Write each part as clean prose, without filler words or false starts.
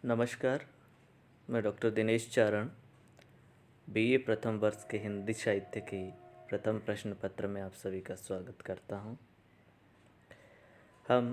नमस्कार। मैं डॉक्टर दिनेश चारण बीए प्रथम वर्ष के हिंदी साहित्य की प्रथम प्रश्न पत्र में आप सभी का स्वागत करता हूं। हम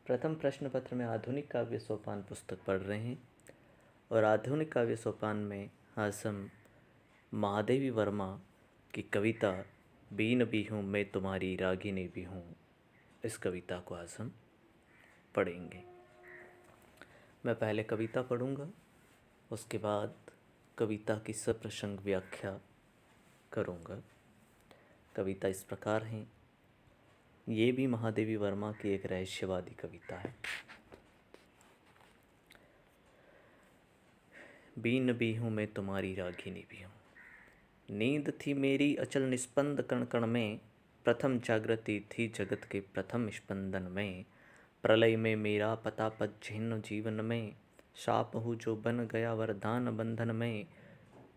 प्रथम प्रश्न पत्र में आधुनिक काव्य सोपान पुस्तक पढ़ रहे हैं और आधुनिक काव्य सोपान में आज हम महादेवी वर्मा की कविता बीन भी हूँ मैं तुम्हारी रागिनी भी हूँ, इस कविता को आज हम पढ़ेंगे। मैं पहले कविता पढ़ूंगा, उसके बाद कविता की सप्रसंग व्याख्या करूंगा। कविता इस प्रकार है। ये भी महादेवी वर्मा की एक रहस्यवादी कविता है। बीन भी हूँ मैं तुम्हारी रागिनी भी हूँ, नींद थी मेरी अचल निस्पंद कण कण में, प्रथम जागृति थी जगत के प्रथम स्पंदन में, प्रलय में मेरा पता पज्झिन्न जीवन में, शाप हूँ जो बन गया वरदान बंधन में,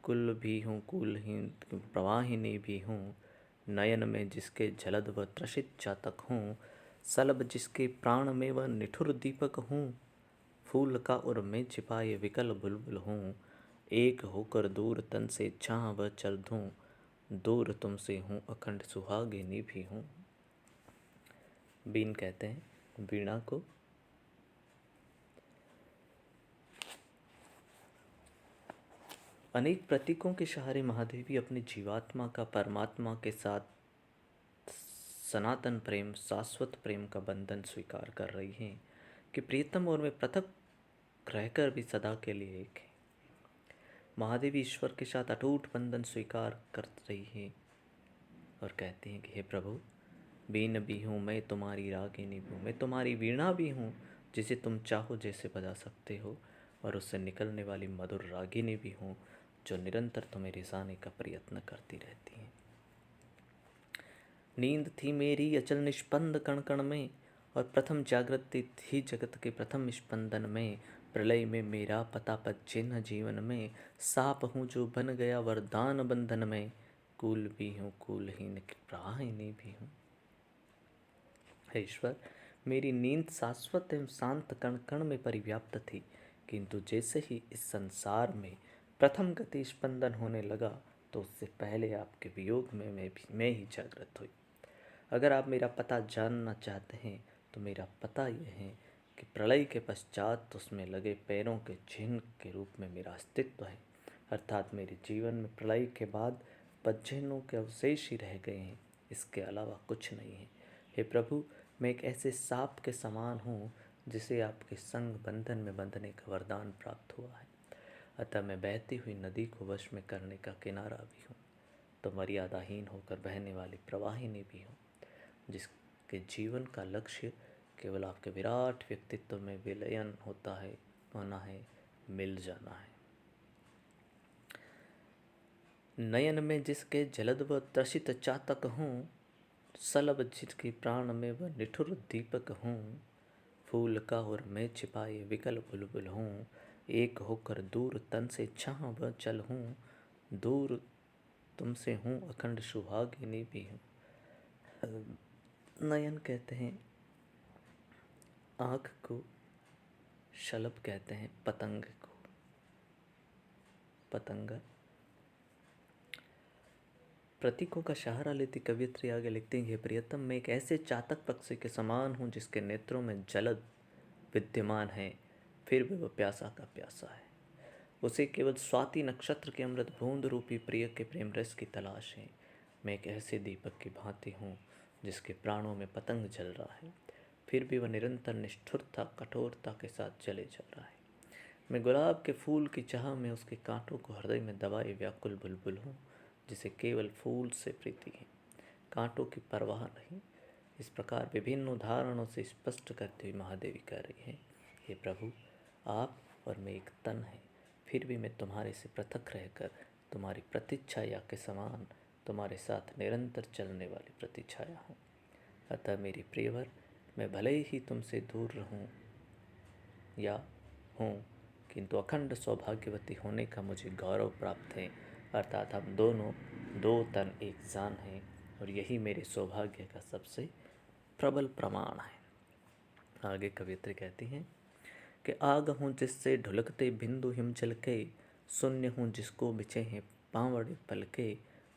कुल भी हूँ कुलहीन प्रवाहिनी भी हूँ, नयन में जिसके जलद व त्रसित चातक हूँ, सलभ जिसके प्राण में व निठुर दीपक हूँ, फूल का उर में छिपाए विकल बुलबुल हूँ, एक होकर दूर तन से जहाँ व चल दूँ, दूर तुमसे हूँ अखंड सुहागिनी भी हूँ। बीन कहते हैं वीणा को। अनेक प्रतीकों के सहारे महादेवी अपनी जीवात्मा का परमात्मा के साथ सनातन प्रेम, शाश्वत प्रेम का बंधन स्वीकार कर रही हैं कि प्रियतम और मैं पृथक रहकर भी सदा के लिए एक है। महादेवी ईश्वर के साथ अटूट बंधन स्वीकार कर रही है और कहते हैं कि हे प्रभु, बीन भी हूँ मैं तुम्हारी रागिनी भी हूँ, मैं तुम्हारी वीणा भी हूँ जिसे तुम चाहो जैसे बजा सकते हो, और उससे निकलने वाली मधुर रागिनी भी हूँ जो निरंतर तुम्हें रिसाने का प्रयत्न करती रहती है। नींद थी मेरी अचल निष्पंद कण कण में, और प्रथम जागृति थी जगत के प्रथम स्पंदन में, प्रलय में मेरा पता पच्चिन्ह जीवन में, साप हूँ जो बन गया वरदान बंधन में, कुल भी हूँ कुलहीन प्रवाहिनी भी हूँ। हे ईश्वर, मेरी नींद शाश्वत एवं शांत कण कण में परिव्याप्त थी, किंतु जैसे ही इस संसार में प्रथम गति स्पंदन होने लगा तो उससे पहले आपके वियोग में मैं ही जागृत हुई। अगर आप मेरा पता जानना चाहते हैं तो मेरा पता यह है कि प्रलय के पश्चात उसमें लगे पैरों के चिन्ह के रूप में मेरा अस्तित्व है, अर्थात मेरे जीवन में प्रलय के बाद पज्झिन्नों के अवशेष ही रह गए हैं, इसके अलावा कुछ नहीं है। हे प्रभु, मैं एक ऐसे सांप के समान हूँ जिसे आपके संग बंधन में बंधने का वरदान प्राप्त हुआ है, अतः मैं बहती हुई नदी को वश में करने का किनारा भी हूँ, तो मर्यादाहीन होकर बहने वाली प्रवाहिनी भी हूँ, जिसके जीवन का लक्ष्य केवल आपके विराट व्यक्तित्व में विलयन होना है, मिल जाना है। नयन में जिसके जलद व त्रसित चातक हूँ, सलभ जिसके प्राण में व निठुर दीपक हूँ, फूल का और मैं छिपाए विकल बुलबुल हूँ, एक होकर दूर तन से छाँ व चल हूँ, दूर तुमसे हूँ अखंड सुहागिनी भी हूँ। नयन कहते हैं आँख को, शलभ कहते हैं पतंग को, पतंगा। प्रतीकों का सहारा लेती कवियत्री आगे लिखती है, प्रियतम, मैं एक ऐसे चातक पक्षी के समान हूँ जिसके नेत्रों में जलद विद्यमान है, फिर भी वह प्यासा का प्यासा है। उसे केवल स्वाति नक्षत्र के अमृत बूंद रूपी प्रिय के प्रेम रस की तलाश है। मैं एक ऐसे दीपक की भांति हूँ जिसके प्राणों में पतंग जल रहा है, फिर भी वह निरंतर निष्ठुरता कठोरता के साथ जले जा रहा है। मैं गुलाब के फूल की चाह में उसके कांटों को हृदय में दबाए व्याकुल बुलबुल हूँ, जिसे केवल फूल से प्रीति है, कांटों की परवाह नहीं। इस प्रकार विभिन्न उदाहरणों से स्पष्ट करते हुए महादेवी कह रही है, हे प्रभु, आप और मैं एक तन है, फिर भी मैं तुम्हारे से पृथक रहकर तुम्हारी प्रतिच्छाया के समान तुम्हारे साथ निरंतर चलने वाली प्रतिच्छाया हूँ। अतः मेरी प्रियवर, मैं भले ही तुमसे दूर रहूँ या हूँ, किंतु अखंड सौभाग्यवती होने का मुझे गौरव प्राप्त है, अर्थात हम दोनों दो तन एक जान हैं, और यही मेरे सौभाग्य का सबसे प्रबल प्रमाण है। आगे कवियत्री कहती हैं, कि आग हूँ जिससे ढुलकते बिंदु हिमचल के, शून्य हूँ जिसको बिछे हैं पांवड़े पल के,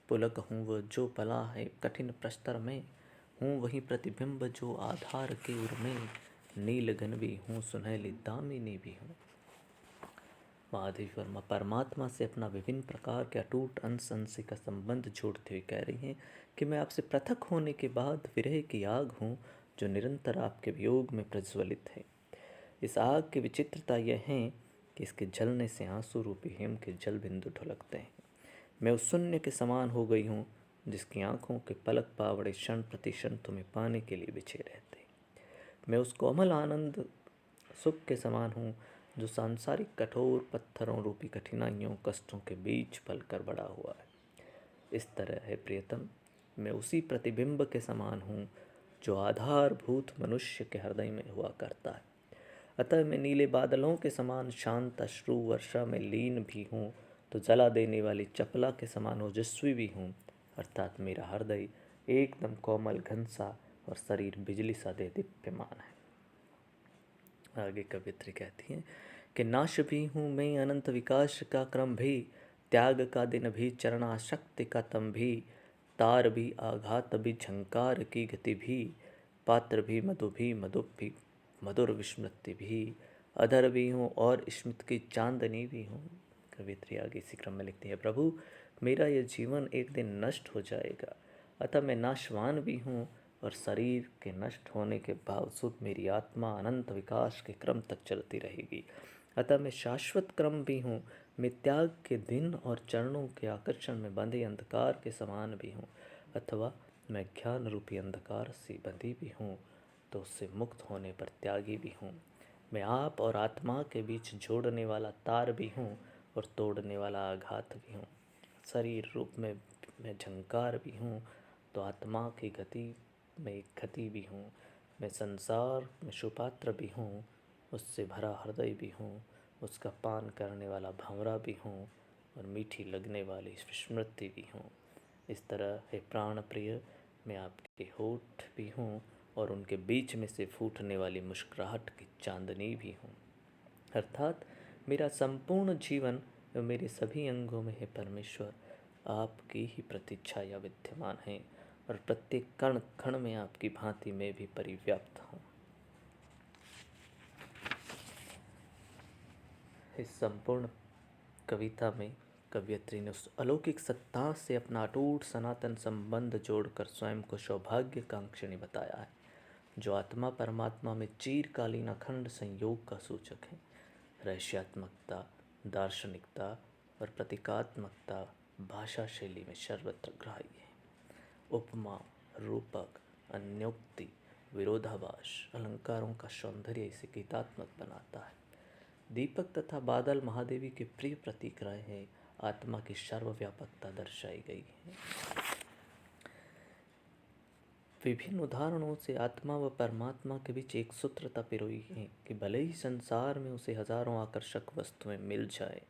पुलक हूँ वह जो पला है कठिन प्रस्तर में, हूँ वही प्रतिबिंब जो आधार के उर में, नीलगन भी हूँ सुनहली दामिनी भी हूँ। महादेवी वर्मा परमात्मा से अपना विभिन्न प्रकार के अटूट अंश अंश का संबंध जोड़ते हुए कह रही हैं कि मैं आपसे पृथक होने के बाद विरह की आग हूँ जो निरंतर आपके वियोग में प्रज्वलित है। इस आग की विचित्रता यह है कि इसके जलने से आंसू रूपी हिम के जल बिंदु ढुलकते हैं। मैं उस शून्य के समान हो गई हूँ जिसकी आंखों के पलक पावड़े क्षण प्रति क्षण तुम्हें पाने के लिए बिछे रहते। मैं उस कोमल आनंद सुख के समान हूँ जो सांसारिक कठोर पत्थरों रूपी कठिनाइयों कष्टों के बीच पल कर बड़ा हुआ है। इस तरह है प्रियतम, मैं उसी प्रतिबिंब के समान हूँ जो आधारभूत मनुष्य के हृदय में हुआ करता है। अतः मैं नीले बादलों के समान शांत अश्रु वर्षा में लीन भी हूँ तो जला देने वाली चपला के समान ओजस्वी भी हूँ, अर्थात मेरा हृदय एकदम कोमल घन सा और शरीर बिजली सा दे दीप्यमान है। आगे कवित्री कहती हैं कि नाश भी हूँ मैं अनंत विकास का क्रम भी, त्याग का दिन भी चरणाशक्ति का तम भी, तार भी आघात भी झंकार की गति भी, पात्र भी मधु भी मधुर विस्मृति भी, अधर भी हूँ और स्मित की चांदनी भी हूँ। कवित्री आगे इसी क्रम में लिखती है, प्रभु मेरा यह जीवन एक दिन नष्ट हो जाएगा, अतः मैं नाशवान भी हूँ और शरीर के नष्ट होने के बावजूद मेरी आत्मा अनंत विकास के क्रम तक चलती रहेगी। अतः मैं शाश्वत क्रम भी हूँ, मैं त्याग के दिन और चरणों के आकर्षण में बंधे अंधकार के समान भी हूँ, अथवा मैं ज्ञान रूपी अंधकार से बंधी भी हूँ तो उससे मुक्त होने पर त्यागी भी हूँ। मैं आप और आत्मा के बीच जोड़ने वाला तार भी हूँ और तोड़ने वाला आघात भी हूँ। शरीर रूप में मैं झंकार भी हूँ तो आत्मा की गति में एक गति भी हूँ। मैं संसार में सुपात्र भी हूँ, उससे भरा हृदय भी हूँ, उसका पान करने वाला भंवरा भी हूँ और मीठी लगने वाली स्मृति भी हूँ। इस तरह है प्राण प्रिय, मैं आपके होठ भी हूँ और उनके बीच में से फूटने वाली मुस्कुराहट की चांदनी भी हूँ। अर्थात मेरा संपूर्ण जीवन व मेरे सभी अंगों में है परमेश्वर आपकी ही प्रतीक्षा विद्यमान है और प्रत्येक कण कण में आपकी भांति में भी परिव्याप्त हूँ। इस संपूर्ण कविता में कवयित्री ने उस अलौकिक सत्ता से अपना अटूट सनातन संबंध जोड़कर स्वयं को सौभाग्यकांक्षिणी बताया है, जो आत्मा परमात्मा में चिरकालीन अखंड संयोग का सूचक है। रहस्यात्मकता, दार्शनिकता और प्रतीकात्मकता भाषा शैली में सर्वत्र ग्राह्य है। उपमा, रूपक, अन्योक्ति, विरोधाभास अलंकारों का सौंदर्य इसे गीतात्मक बनाता है। दीपक तथा बादल महादेवी के प्रिय प्रतीक रहे हैं, आत्मा की सर्वव्यापकता दर्शाई गई है। विभिन्न उदाहरणों से आत्मा व परमात्मा के बीच एक सूत्रता पिरोई है कि भले ही संसार में उसे हजारों आकर्षक वस्तुएं मिल जाए,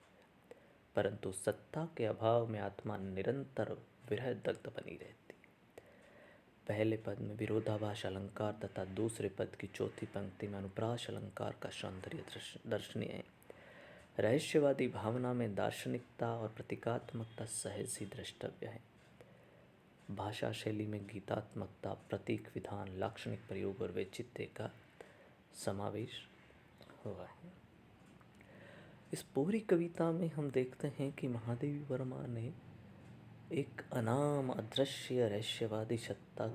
परंतु सत्ता के अभाव में आत्मा निरंतर विरह दग्ध बनी रहती। पहले पद में विरोधाभास अलंकार तथा दूसरे पद की चौथी पंक्ति में अनुप्रास अलंकार का सौंदर्य दर्शनीय है। रहस्यवादी भावना में दार्शनिकता और प्रतीकात्मकता सहज ही द्रष्टव्य है। भाषा शैली में गीतात्मकता, प्रतीक विधान, लाक्षणिक प्रयोग और वैचित्र्य का समावेश हुआ है। इस पूरी कविता में हम देखते हैं कि महादेवी वर्मा ने एक अनाम अदृश्य रहस्यवादी सत्ता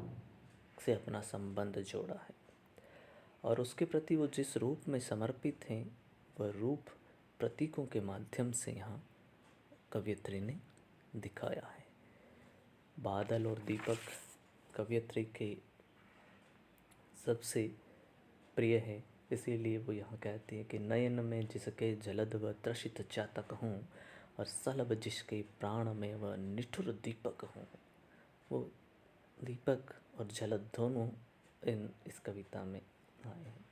से अपना संबंध जोड़ा है और उसके प्रति वो जिस रूप में समर्पित हैं वह रूप प्रतीकों के माध्यम से यहाँ कवयित्री ने दिखाया है। बादल और दीपक कवयित्री के सबसे प्रिय है, इसीलिए वो यहाँ कहती है कि नयन में जिसके जलद व त्रसित चातक हूँ और सलभ जिसके प्राण में वह निठुर दीपक हूँ। वो दीपक और जलद दोनों इस कविता में आए हैं।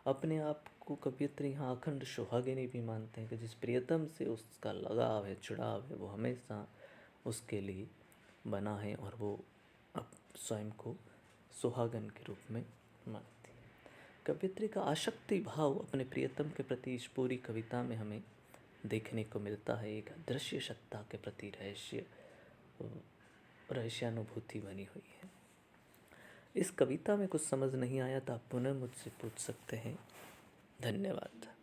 अपने आप को कवयित्री यहाँ अखंड सुहागिनी भी मानते हैं कि जिस प्रियतम से उसका लगाव है, जुड़ाव है, वो हमेशा उसके लिए बना है और वो अब स्वयं को सुहागन के रूप में मानती है। कवियत्री का आसक्ति भाव अपने प्रियतम के प्रति इस पूरी कविता में हमें देखने को मिलता है। एक अदृश्य सत्ता के प्रति रहस्यानुभूति बनी हुई है। इस कविता में कुछ समझ नहीं आया तो आप पुनः मुझसे पूछ सकते हैं। धन्यवाद।